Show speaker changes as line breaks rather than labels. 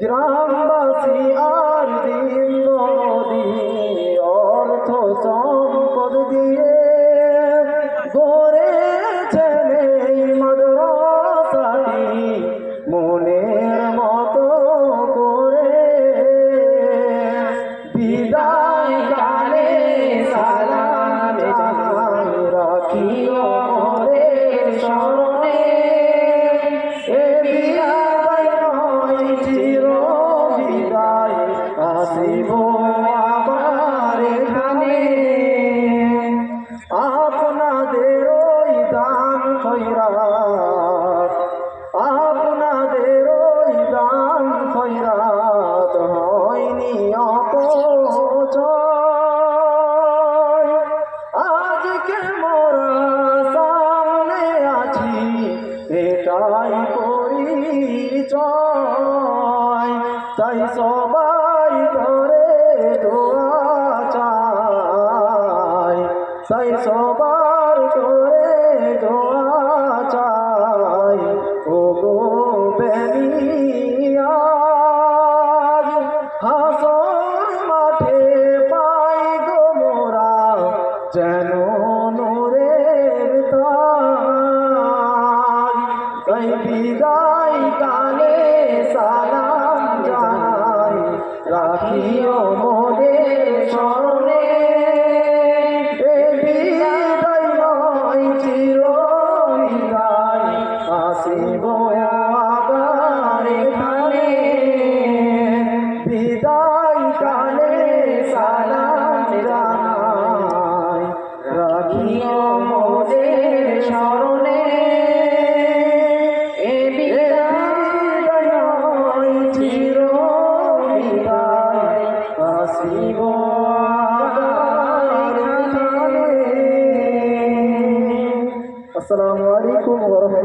গ্রামবাসী আর দিন নদী অর্থ সম্পদ দিয়ে গড়েছেন এই মাদ্রাসাটি মনের মতো করে। বিদায় কালে সালাম জানাই রাখিও মোদের স্মরণে। এ বিদায় নয় চির বিদায়, আসিব আবার এখানে। আপনাদের ওই দান খয়রাত, আপনাদের ওই দান খয়রাত হয়নি অপচয়। আজকে মোরা সামনে আছি এটাই পরিচয়। তাই সবাই করে দোয়া চাই, তাই সবার করে দোয়া চাই। ও গো বেনিয়াজ হাসর মাঠে পাই গো মোরা যেন নূরের তাজ। তাই বিদায় কালে সালাম জানাই রাখিও মোদের স্মরণে। এ বিদায় নয় চির বিদায়, আসিব আবার এখানে। বিদায় কালে সালাম জানাই রাখিও মোদের স্মরণে। এ বিদায় নয় চির বিদায়, আসিব আবার এখানে। আসসালামু আলাইকুম ওয়া রাহমাতুল্লাহ।